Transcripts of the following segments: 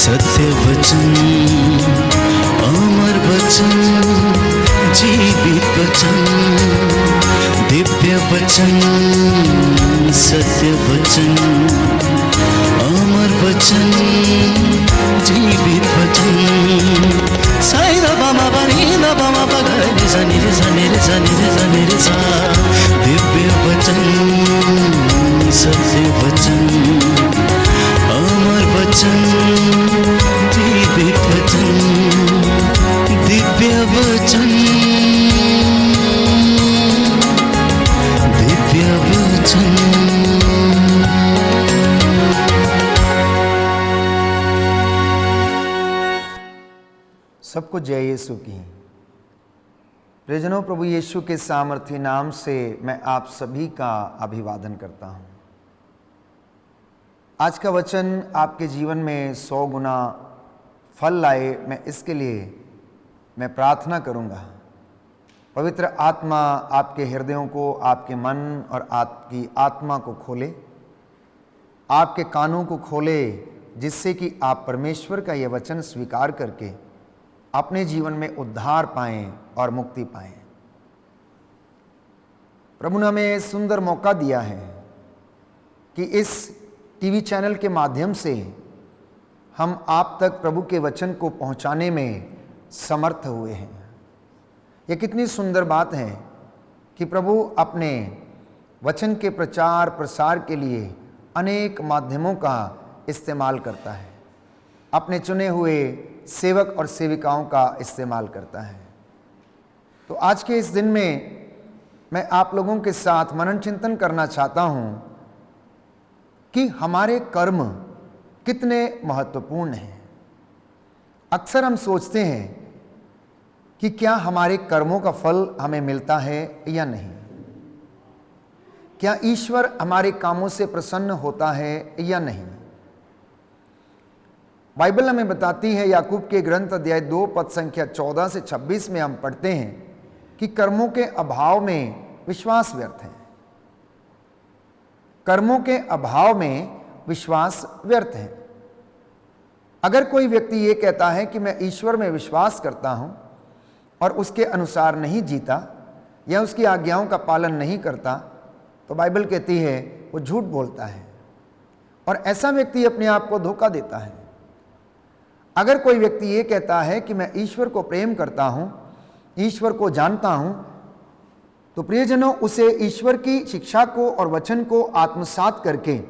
सत्य वचन, अमर वचन, जीवित वचन, दिव्य वचन, सत्य वचन, अमर वचन, जीवित वचन। साई दा बामा बनी दा बामा बगरे रे सनी रे सनी रे सनी रे सनी रे सा। दिव्य वचन, सत्य वचन, अमर वचन, जीवित वचन, दिव्य वचन, दिव्य वचन। सबको जय यीशु की। प्रियजनों, प्रभु यीशु के सामर्थी नाम से मैं आप सभी का अभिवादन करता हूं। आज का वचन आपके जीवन में 100 गुना फल लाए, मैं इसके लिए मैं प्रार्थना करूंगा। पवित्र आत्मा आपके हृदयों को, आपके मन और आपकी आत्मा को खोले, आपके कानों को खोले, जिससे कि आप परमेश्वर का यह वचन स्वीकार करके अपने जीवन में उद्धार पाएं और मुक्ति पाएं। प्रभु ने हमें सुंदर मौका दिया है कि इस टीवी चैनल के माध्यम से हम आप तक प्रभु के वचन को पहुंचाने में समर्थ हुए हैं। यह कितनी सुंदर बात है कि प्रभु अपने वचन के प्रचार प्रसार के लिए अनेक माध्यमों का इस्तेमाल करता है, अपने चुने हुए सेवक और सेविकाओं का इस्तेमाल करता है। तो आज के इस दिन में मैं आप लोगों के साथ मनन चिंतन करना चाहता हूं कि हमारे कर्म कितने महत्वपूर्ण हैं। अक्सर हम सोचते हैं कि क्या हमारे कर्मों का फल हमें मिलता है या नहीं, क्या ईश्वर हमारे कामों से प्रसन्न होता है या नहीं। बाइबल हमें बताती है, याकूब के ग्रंथ अध्याय 2 पद संख्या 14 से 26 में हम पढ़ते हैं कि कर्मों के अभाव में विश्वास व्यर्थ है। कर्मों के अभाव में विश्वास व्यर्थ है। अगर कोई व्यक्ति ये कहता है कि मैं ईश्वर में विश्वास करता हूं और उसके अनुसार नहीं जीता या उसकी आज्ञाओं का पालन नहीं करता, तो बाइबल कहती है वो झूठ बोलता है और ऐसा व्यक्ति अपने आप को धोखा देता है। अगर कोई व्यक्ति ये कहता है कि मैं ईश्वर को प्रेम करता हूं, ईश्वर को जानता हूं, तो प्रियजनों, उसे ईश्वर की शिक्षा को और वचन को आत्मसात करके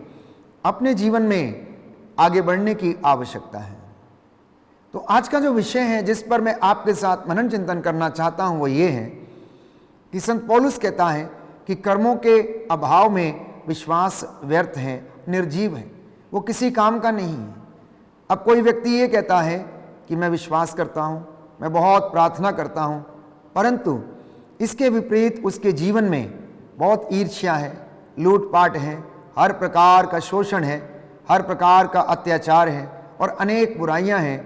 अपने जीवन में आगे बढ़ने की आवश्यकता है। तो आज का जो विषय है जिस पर मैं आपके साथ मनन चिंतन करना चाहता हूं वो ये है कि संत पौलुस कहता है कि कर्मों के अभाव में विश्वास व्यर्थ है, निर्जीव है, वो किसी काम का नहीं है। अब कोई व्यक्ति ये कहता है कि मैं विश्वास करता हूं, मैं बहुत प्रार्थना करता हूं, परंतु इसके विपरीत उसके जीवन में बहुत ईर्ष्या है, लूटपाट है, हर प्रकार का शोषण है, हर प्रकार का अत्याचार है और अनेक बुराइयां हैं,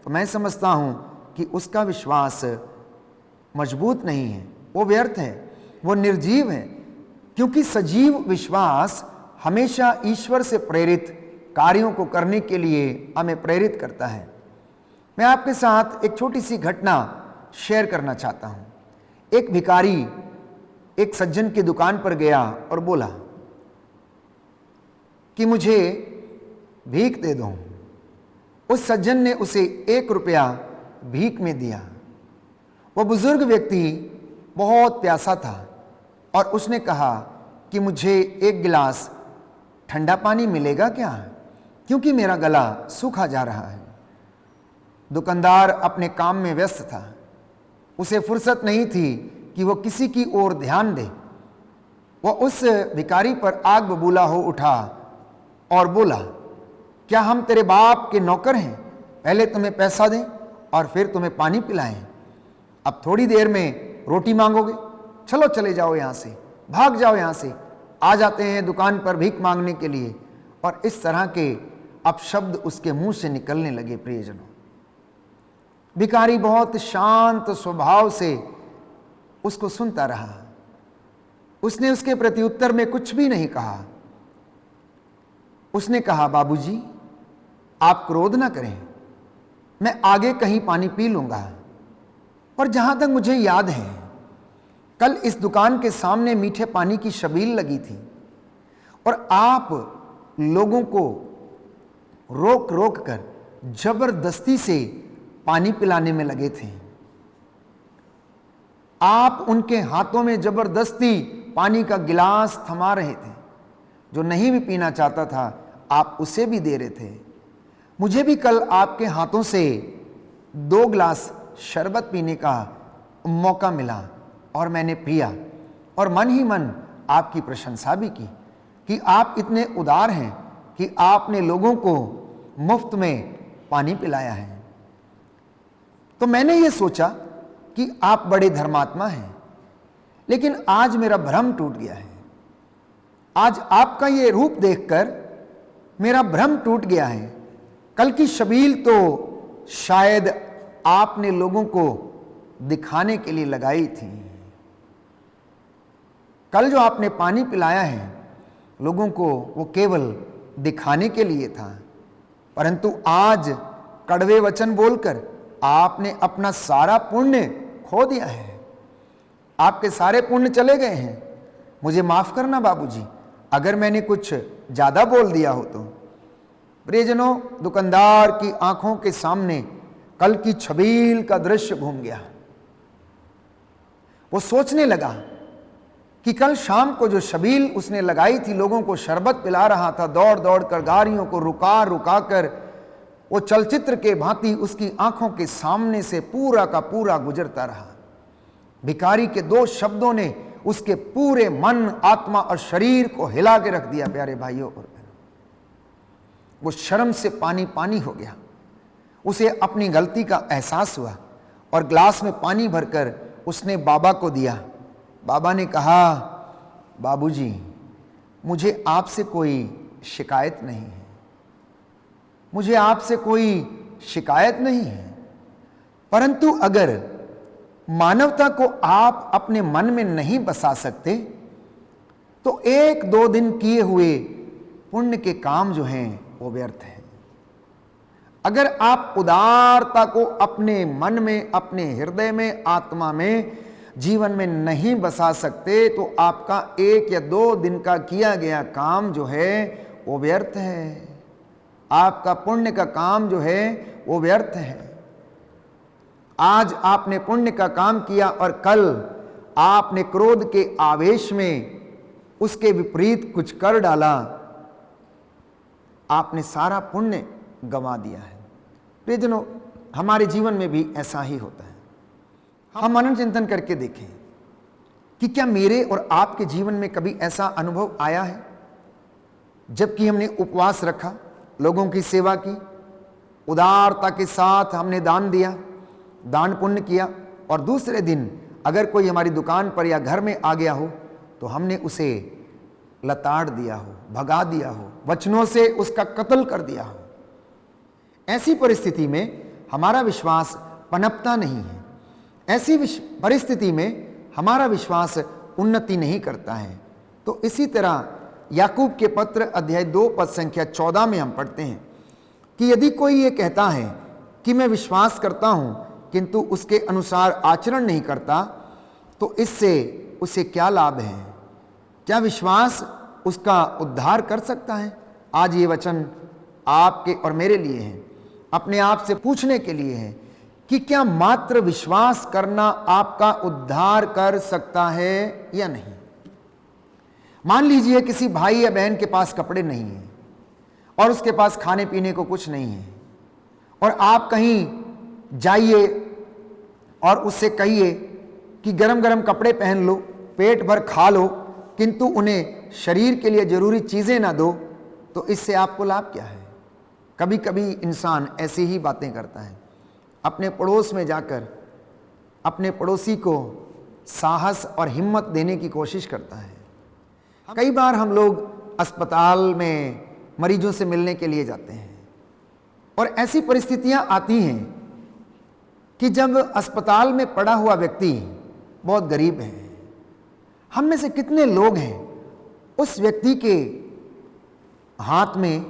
तो मैं समझता हूं कि उसका विश्वास मजबूत नहीं है, वो व्यर्थ है, वो निर्जीव है। क्योंकि सजीव विश्वास हमेशा ईश्वर से प्रेरित कार्यों को करने के लिए हमें प्रेरित करता है। मैं आपके साथ एक छोटी सी घटना शेयर करना चाहता हूं। एक भिखारी एक सज्जन की दुकान पर गया और बोला कि मुझे भीख दे दो। उस सज्जन ने उसे 1 रुपया भीख में दिया। वह बुजुर्ग व्यक्ति बहुत प्यासा था और उसने कहा कि मुझे 1 गिलास ठंडा पानी मिलेगा क्या, क्योंकि मेरा गला सूखा जा रहा है। दुकानदार अपने काम में व्यस्त था, उसे फुर्सत नहीं थी कि वो किसी की ओर ध्यान दे। वह उस भिखारी पर आग बबूला हो उठा और बोला, क्या हम तेरे बाप के नौकर हैं, पहले तुम्हें पैसा दें और फिर तुम्हें पानी पिलाएं। अब थोड़ी देर में रोटी मांगोगे, चलो चले जाओ यहाँ से, भाग जाओ यहाँ से। आ जाते हैं दुकान पर भीख मांगने के लिए। और इस तरह के अपशब्द उसके मुंह से निकलने लगे। प्रियजनों, भिखारी बहुत शांत स्वभाव से उसको सुनता रहा। उसने उसके प्रत्युत्तर में कुछ भी नहीं कहा। उसने कहा, बाबूजी आप क्रोध ना करें, मैं आगे कहीं पानी पी लूंगा। और जहां तक मुझे याद है, कल इस दुकान के सामने मीठे पानी की छबील लगी थी और आप लोगों को रोक रोक कर जबरदस्ती से पानी पिलाने में लगे थे। आप उनके हाथों में जबरदस्ती पानी का गिलास थमा रहे थे। जो नहीं भी पीना चाहता था आप उसे भी दे रहे थे। मुझे भी कल आपके हाथों से 2 गिलास शरबत पीने का मौका मिला और मैंने पिया और मन ही मन आपकी प्रशंसा भी की कि आप इतने उदार हैं कि आपने लोगों को मुफ्त में पानी पिलाया है। तो मैंने ये सोचा कि आप बड़े धर्मात्मा हैं, लेकिन आज मेरा भ्रम टूट गया है। आज आपका ये रूप देखकर मेरा भ्रम टूट गया है। कल की छबील तो शायद आपने लोगों को दिखाने के लिए लगाई थी। कल जो आपने पानी पिलाया है लोगों को, वो केवल दिखाने के लिए था, परंतु आज कड़वे वचन बोलकर आपने अपना सारा पुण्य खो दिया है। आपके सारे पुण्य चले गए हैं। मुझे माफ करना बाबूजी अगर मैंने कुछ ज्यादा बोल दिया हो तो। प्रियजनों, दुकानदार की आंखों के सामने कल की छबील का दृश्य घूम गया। वो सोचने लगा कि कल शाम को जो छबील उसने लगाई थी, लोगों को शरबत पिला रहा था, दौड़ दौड़ कर गाड़ियों को रुका रुका कर, वो चलचित्र के भांति उसकी आंखों के सामने से पूरा का पूरा गुजरता रहा। भिखारी के 2 शब्दों ने उसके पूरे मन, आत्मा और शरीर को हिला के रख दिया। प्यारे भाइयों और बहनों, वो शर्म से पानी पानी हो गया। उसे अपनी गलती का एहसास हुआ और ग्लास में पानी भरकर उसने बाबा को दिया। बाबा ने कहा, बाबूजी मुझे आपसे कोई शिकायत नहीं है, मुझे आपसे कोई शिकायत नहीं है, परंतु अगर मानवता को आप अपने मन में नहीं बसा सकते तो 1-2 दिन किए हुए पुण्य के काम जो हैं वो व्यर्थ हैं। अगर आप उदारता को अपने मन में, अपने हृदय में, आत्मा में, जीवन में नहीं बसा सकते तो आपका 1 या 2 दिन का किया गया काम जो है वो व्यर्थ है। आपका पुण्य का काम जो है वो व्यर्थ है। आज आपने पुण्य का काम किया और कल आपने क्रोध के आवेश में उसके विपरीत कुछ कर डाला, आपने सारा पुण्य गंवा दिया है। प्रियजनों, हमारे जीवन में भी ऐसा ही होता है। हम मनन चिंतन करके देखें कि क्या मेरे और आपके जीवन में कभी ऐसा अनुभव आया है जबकि हमने उपवास रखा, लोगों की सेवा की, उदारता के साथ हमने दान दिया, दान पुण्य किया, और दूसरे दिन अगर कोई हमारी दुकान पर या घर में आ गया हो तो हमने उसे लताड़ दिया हो, भगा दिया हो, वचनों से उसका कत्ल कर दिया हो। ऐसी परिस्थिति में हमारा विश्वास पनपता नहीं है। ऐसी परिस्थिति में हमारा विश्वास उन्नति नहीं करता है। तो इसी तरह याकूब के पत्र अध्याय 2 पद संख्या 14 में हम पढ़ते हैं कि यदि कोई ये कहता है कि मैं विश्वास करता हूं किंतु उसके अनुसार आचरण नहीं करता तो इससे उसे क्या लाभ है? क्या विश्वास उसका उद्धार कर सकता है? आज ये वचन आपके और मेरे लिए है, अपने आप से पूछने के लिए है कि क्या मात्र विश्वास करना आपका उद्धार कर सकता है या नहीं। मान लीजिए किसी भाई या बहन के पास कपड़े नहीं हैं और उसके पास खाने पीने को कुछ नहीं है, और आप कहीं जाइए और उससे कहिए कि गरम गरम कपड़े पहन लो, पेट भर खा लो, किंतु उन्हें शरीर के लिए जरूरी चीजें ना दो, तो इससे आपको लाभ क्या है? कभी कभी इंसान ऐसी ही बातें करता है। अपने पड़ोस में जाकर अपने पड़ोसी को साहस और हिम्मत देने की कोशिश करता है। कई बार हम लोग अस्पताल में मरीजों से मिलने के लिए जाते हैं और ऐसी परिस्थितियां आती हैं कि जब अस्पताल में पड़ा हुआ व्यक्ति बहुत गरीब है। हम में से कितने लोग हैं उस व्यक्ति के हाथ में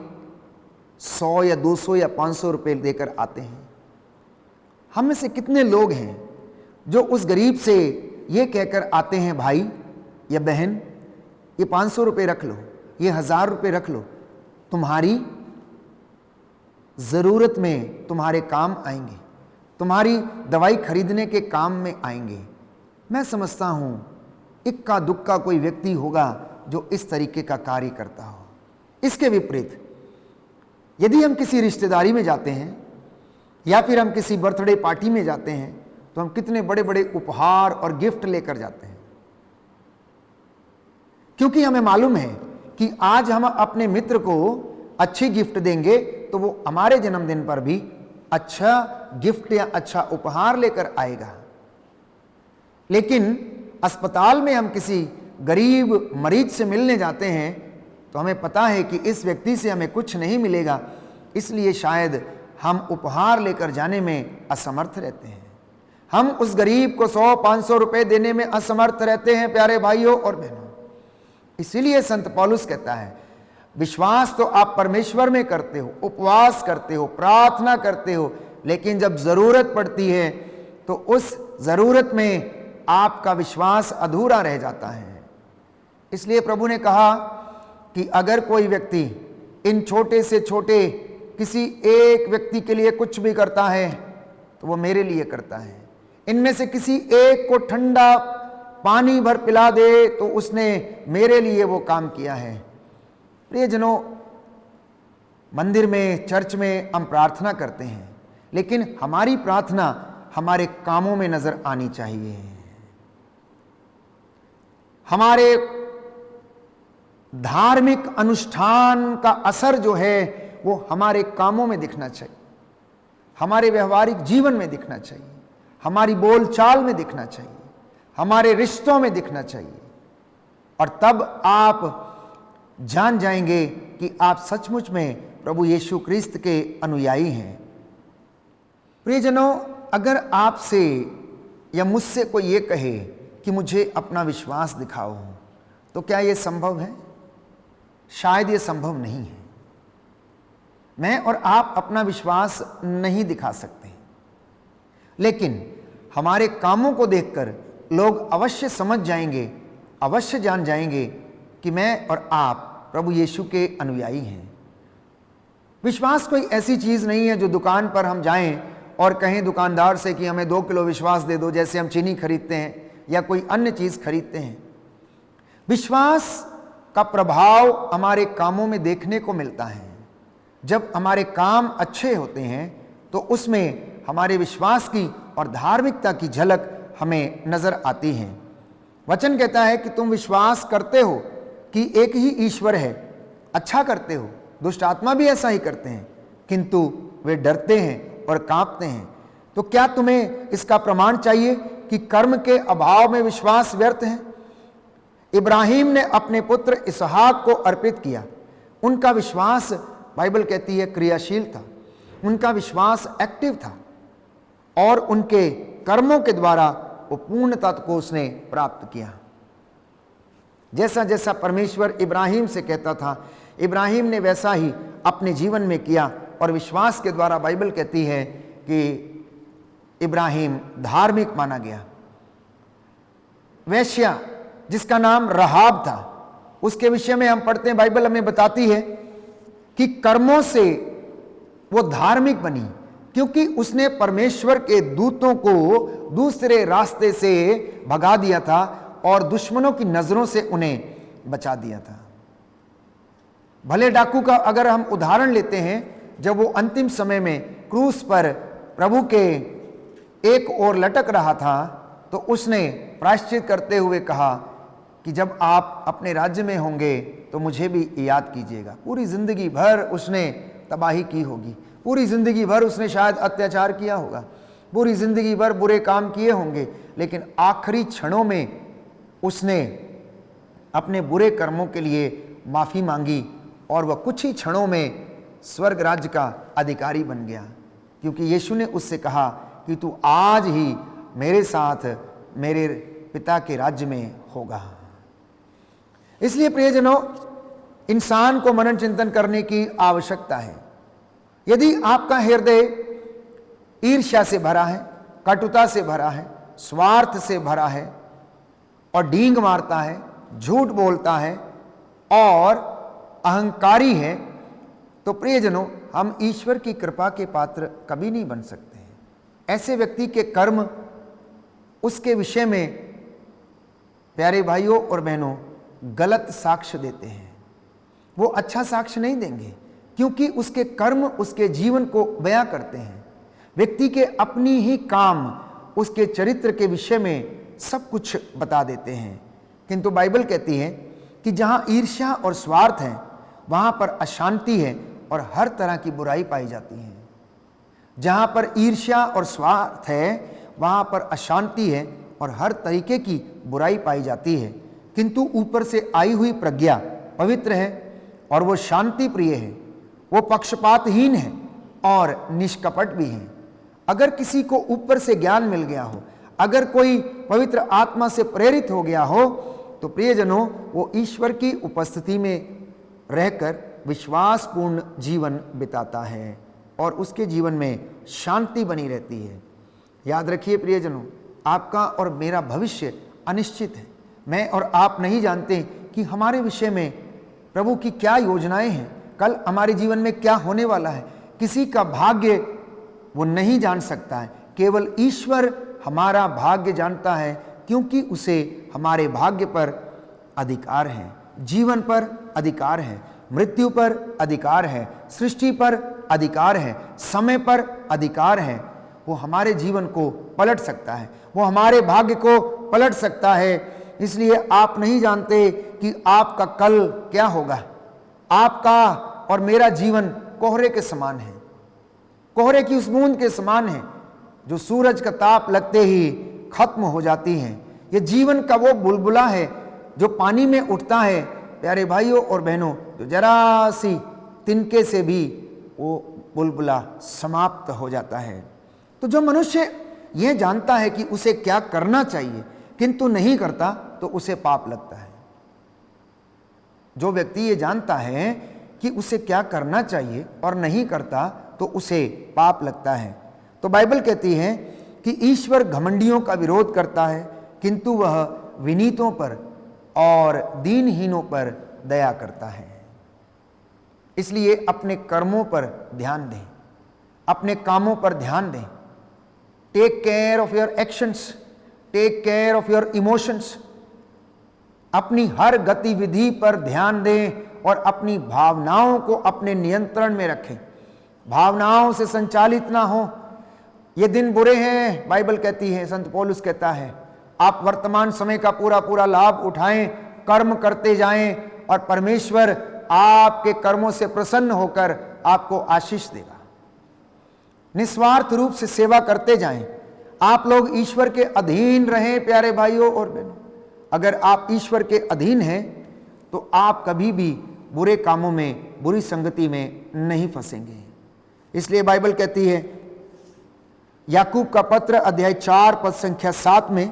100 या 200 या 500 रुपए देकर आते हैं हम में से कितने लोग हैं जो उस गरीब से ये कहकर आते हैं, भाई या बहन, ये 500 रुपये रख लो, ये 1000 रुपये रख लो, तुम्हारी ज़रूरत में तुम्हारे काम आएंगे, तुम्हारी दवाई खरीदने के काम में आएंगे। मैं समझता हूँ इक्का दुक्का कोई व्यक्ति होगा जो इस तरीके का कार्य करता हो। इसके विपरीत यदि हम किसी रिश्तेदारी में जाते हैं या फिर हम किसी बर्थडे पार्टी में जाते हैं तो हम कितने बड़े बड़े उपहार और गिफ्ट लेकर जाते हैं, क्योंकि हमें मालूम है कि आज हम अपने मित्र को अच्छी गिफ्ट देंगे तो वो हमारे जन्मदिन पर भी अच्छा गिफ्ट या अच्छा उपहार लेकर आएगा। लेकिन अस्पताल में हम किसी गरीब मरीज से मिलने जाते हैं तो हमें पता है कि इस व्यक्ति से हमें कुछ नहीं मिलेगा, इसलिए शायद हम उपहार लेकर जाने में असमर्थ रहते हैं। हम उस गरीब को 100-500 रुपए देने में असमर्थ रहते हैं, प्यारे भाइयों और बहनों। इसीलिए संत पौलुस कहता है, विश्वास तो आप परमेश्वर में करते हो, उपवास करते हो, प्रार्थना करते हो, लेकिन जब जरूरत पड़ती है तो उस जरूरत में आपका विश्वास अधूरा रह जाता है। इसलिए प्रभु ने कहा कि अगर कोई व्यक्ति इन छोटे से छोटे किसी एक व्यक्ति के लिए कुछ भी करता है तो वो मेरे लिए करता है। इनमें से किसी एक को ठंडा पानी भर पिला दे तो उसने मेरे लिए वो काम किया है। प्रियजनों, मंदिर में, चर्च में हम प्रार्थना करते हैं, लेकिन हमारी प्रार्थना हमारे कामों में नजर आनी चाहिए। हमारे धार्मिक अनुष्ठान का असर जो है वो हमारे कामों में दिखना चाहिए, हमारे व्यवहारिक जीवन में दिखना चाहिए, हमारी बोलचाल में दिखना चाहिए, हमारे रिश्तों में दिखना चाहिए। और तब आप जान जाएंगे कि आप सचमुच में प्रभु यीशु क्रिस्त के अनुयायी हैं। प्रियजनों, अगर आपसे या मुझसे कोई ये कहे कि मुझे अपना विश्वास दिखाओ, तो क्या ये संभव है? शायद ये संभव नहीं है। मैं और आप अपना विश्वास नहीं दिखा सकते, लेकिन हमारे कामों को देखकर लोग अवश्य समझ जाएंगे, अवश्य जान जाएंगे कि मैं और आप प्रभु यीशु के अनुयायी हैं। विश्वास कोई ऐसी चीज नहीं है जो दुकान पर हम जाएं और कहें दुकानदार से कि हमें 2 किलो विश्वास दे दो, जैसे हम चीनी खरीदते हैं या कोई अन्य चीज खरीदते हैं। विश्वास का प्रभाव हमारे कामों में देखने को मिलता है। जब हमारे काम अच्छे होते हैं तो उसमें हमारे विश्वास की और धार्मिकता की झलक हमें नजर आती है। वचन कहता है कि तुम विश्वास करते हो कि एक ही ईश्वर है, अच्छा करते हो। दुष्ट आत्मा भी ऐसा ही करते हैं, किंतु वे डरते हैं और कांपते हैं। तो क्या तुम्हें इसका प्रमाण चाहिए कि कर्म के अभाव में विश्वास व्यर्थ है? इब्राहिम ने अपने पुत्र इसहाक को अर्पित किया। उनका विश्वास, बाइबल कहती है, क्रियाशील था। उनका विश्वास एक्टिव था और उनके कर्मों के द्वारा वो पूर्णता को उसने प्राप्त किया। जैसा जैसा परमेश्वर इब्राहिम से कहता था, इब्राहिम ने वैसा ही अपने जीवन में किया और विश्वास के द्वारा बाइबल कहती है कि इब्राहिम धार्मिक माना गया। वेश्या जिसका नाम रहाब था, उसके विषय में हम पढ़ते हैं, बाइबल हमें बताती है कि कर्मों से वो धार्मिक बनी, क्योंकि उसने परमेश्वर के दूतों को दूसरे रास्ते से भगा दिया था और दुश्मनों की नजरों से उन्हें बचा दिया था। भले डाकू का अगर हम उदाहरण लेते हैं, जब वो अंतिम समय में क्रूस पर प्रभु के एक ओर लटक रहा था तो उसने प्रायश्चित करते हुए कहा कि जब आप अपने राज्य में होंगे तो मुझे भी याद कीजिएगा। पूरी जिंदगी भर उसने तबाही की होगी, पूरी जिंदगी भर उसने शायद अत्याचार किया होगा, पूरी जिंदगी भर बुरे काम किए होंगे, लेकिन आखिरी क्षणों में उसने अपने बुरे कर्मों के लिए माफी मांगी और वह कुछ ही क्षणों में स्वर्ग राज्य का अधिकारी बन गया, क्योंकि यीशु ने उससे कहा कि तू आज ही मेरे साथ मेरे पिता के राज्य में होगा। इसलिए प्रियजनों, इंसान को मनन चिंतन करने की आवश्यकता है। यदि आपका हृदय ईर्ष्या से भरा है, कटुता से भरा है, स्वार्थ से भरा है और डींग मारता है, झूठ बोलता है और अहंकारी है, तो प्रियजनों, हम ईश्वर की कृपा के पात्र कभी नहीं बन सकते हैं। ऐसे व्यक्ति के कर्म उसके विषय में, प्यारे भाइयों और बहनों, गलत साक्ष्य देते हैं। वो अच्छा साक्ष्य नहीं देंगे, क्योंकि उसके कर्म उसके जीवन को बयां करते हैं। व्यक्ति के अपनी ही काम उसके चरित्र के विषय में सब कुछ बता देते हैं। किंतु बाइबल कहती है कि जहां ईर्ष्या और स्वार्थ है, वहां पर अशांति है और हर तरह की बुराई पाई जाती है। जहां पर ईर्ष्या और स्वार्थ है, वहां पर अशांति है और हर तरीके की बुराई पाई जाती है। किंतु ऊपर से आई हुई प्रज्ञा पवित्र है और वो शांति प्रिय है, वो पक्षपातहीन है और निष्कपट भी है। अगर किसी को ऊपर से ज्ञान मिल गया हो, अगर कोई पवित्र आत्मा से प्रेरित हो गया हो, तो प्रियजनों, वो ईश्वर की उपस्थिति में रहकर विश्वासपूर्ण जीवन बिताता है और उसके जीवन में शांति बनी रहती है। याद रखिए प्रियजनों, आपका और मेरा भविष्य अनिश्चित है। मैं और आप नहीं जानते कि हमारे विषय में प्रभु की क्या योजनाएं हैं, कल हमारे जीवन में क्या होने वाला है। किसी का भाग्य वो नहीं जान सकता है, केवल ईश्वर हमारा भाग्य जानता है, क्योंकि उसे हमारे भाग्य पर अधिकार है, जीवन पर अधिकार है, मृत्यु पर अधिकार है, सृष्टि पर अधिकार है, समय पर अधिकार है। वो हमारे जीवन को पलट सकता है, वो हमारे भाग्य को पलट सकता है। इसलिए आप नहीं जानते कि आपका कल क्या होगा। आपका और मेरा जीवन कोहरे के समान है, कोहरे की उस बूंद के समान है जो सूरज का ताप लगते ही खत्म हो जाती है। ये जीवन का वो बुलबुला है जो पानी में उठता है, प्यारे भाइयों और बहनों, जो जरा सी तिनके से भी वो बुलबुला समाप्त हो जाता है। तो जो मनुष्य यह जानता है कि उसे क्या करना चाहिए किंतु नहीं करता, तो उसे पाप लगता है। जो व्यक्ति ये जानता है कि उसे क्या करना चाहिए और नहीं करता, तो उसे पाप लगता है। तो बाइबल कहती है कि ईश्वर घमंडियों का विरोध करता है, किंतु वह विनीतों पर और दीनहीनों पर दया करता है। इसलिए अपने कर्मों पर ध्यान दें, अपने कामों पर ध्यान दें। Take care of your actions, take care of your emotions. अपनी हर गतिविधि पर ध्यान दें और अपनी भावनाओं को अपने नियंत्रण में रखें। भावनाओं से संचालित ना हो। ये दिन बुरे हैं, बाइबल कहती है, संत पौलुस कहता है, आप वर्तमान समय का पूरा पूरा लाभ उठाएं, कर्म करते जाएं और परमेश्वर आपके कर्मों से प्रसन्न होकर आपको आशीष देगा। निस्वार्थ रूप से सेवा करते जाएं। आप लोग ईश्वर के अधीन रहें प्यारे भाइयों और बहनों। अगर आप ईश्वर के अधीन हैं तो आप कभी भी बुरे कामों में, बुरी संगति में नहीं फंसेंगे। इसलिए बाइबल कहती है याकूब का पत्र अध्याय 4 पद संख्या 7 में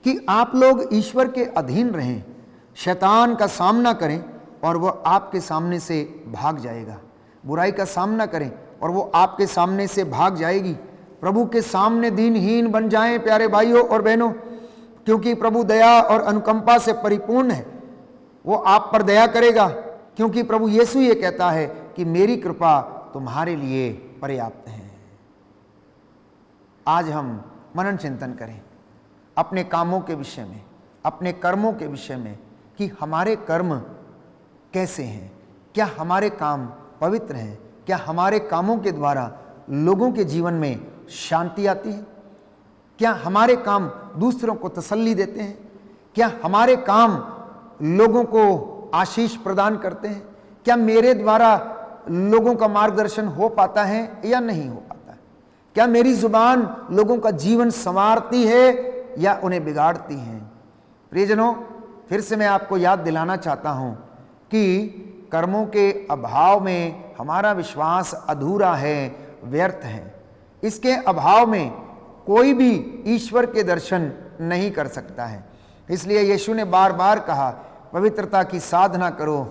कि आप लोग ईश्वर के अधीन रहें, शैतान का सामना करें और वह आपके सामने से भाग जाएगा। बुराई का सामना करें और वो आपके सामने से भाग जाएगी। प्रभु के सामने दीनहीन बन जाएं प्यारे भाइयों और बहनों, क्योंकि प्रभु दया और अनुकंपा से परिपूर्ण है। वो आप पर दया करेगा, क्योंकि प्रभु यीशु ये कहता है कि मेरी कृपा तुम्हारे लिए पर्याप्त है। आज हम मनन चिंतन करें अपने कामों के विषय में, अपने कर्मों के विषय में, कि हमारे कर्म कैसे हैं, क्या हमारे काम पवित्र हैं, क्या हमारे कामों के द्वारा लोगों के जीवन में शांति आती है, क्या हमारे काम दूसरों को तसल्ली देते हैं, क्या हमारे काम लोगों को आशीष प्रदान करते हैं, क्या मेरे द्वारा लोगों का मार्गदर्शन हो पाता है या नहीं हो पाता है, क्या मेरी जुबान लोगों का जीवन संवारती है या उन्हें बिगाड़ती है। प्रियजनों, फिर से मैं आपको याद दिलाना चाहता हूं कि कर्मों के अभाव में हमारा विश्वास अधूरा है, व्यर्थ है। इसके अभाव में कोई भी ईश्वर के दर्शन नहीं कर सकता है। इसलिए यीशु ने बार बार कहा, पवित्रता की साधना करो।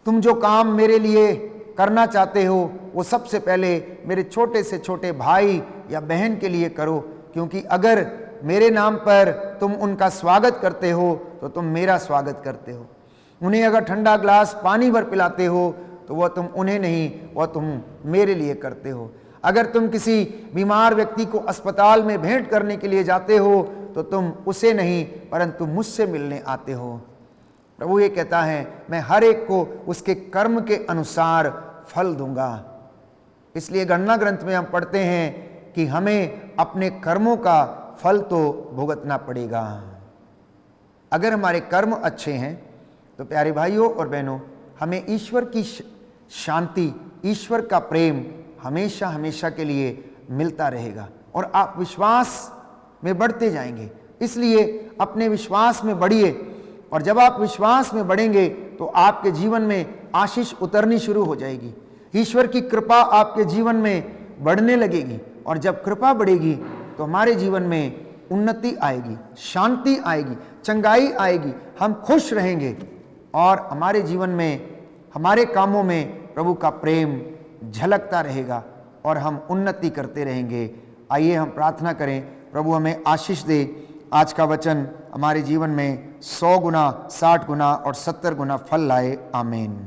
तुम जो काम मेरे लिए करना चाहते हो वो सबसे पहले मेरे छोटे से छोटे भाई या बहन के लिए करो, क्योंकि अगर मेरे नाम पर तुम उनका स्वागत करते हो तो तुम मेरा स्वागत करते हो। उन्हें अगर ठंडा ग्लास पानी भर पिलाते हो तो वह तुम उन्हें नहीं, वह तुम मेरे लिए करते हो। अगर तुम किसी बीमार व्यक्ति को अस्पताल में भेंट करने के लिए जाते हो तो तुम उसे नहीं परंतु मुझसे मिलने आते हो। प्रभु ये कहता है, मैं हर एक को उसके कर्म के अनुसार फल दूंगा। इसलिए गणना ग्रंथ में हम पढ़ते हैं कि हमें अपने कर्मों का फल तो भुगतना पड़ेगा। अगर हमारे कर्म अच्छे हैं तो प्यारे भाइयों और बहनों, हमें ईश्वर की शांति, ईश्वर का प्रेम हमेशा हमेशा के लिए मिलता रहेगा और आप विश्वास में बढ़ते जाएंगे। इसलिए अपने विश्वास में बढ़िए, और जब आप विश्वास में बढ़ेंगे तो आपके जीवन में आशीष उतरनी शुरू हो जाएगी। ईश्वर की कृपा आपके जीवन में बढ़ने लगेगी, और जब कृपा बढ़ेगी तो हमारे जीवन में उन्नति आएगी, शांति आएगी, चंगाई आएगी, हम खुश रहेंगे और हमारे जीवन में, हमारे कामों में प्रभु का प्रेम झलकता रहेगा और हम उन्नति करते रहेंगे। आइए हम प्रार्थना करें, प्रभु हमें आशीष दे। आज का वचन हमारे जीवन में 100 गुना, 60 गुना और 70 गुना फल लाए। आमीन।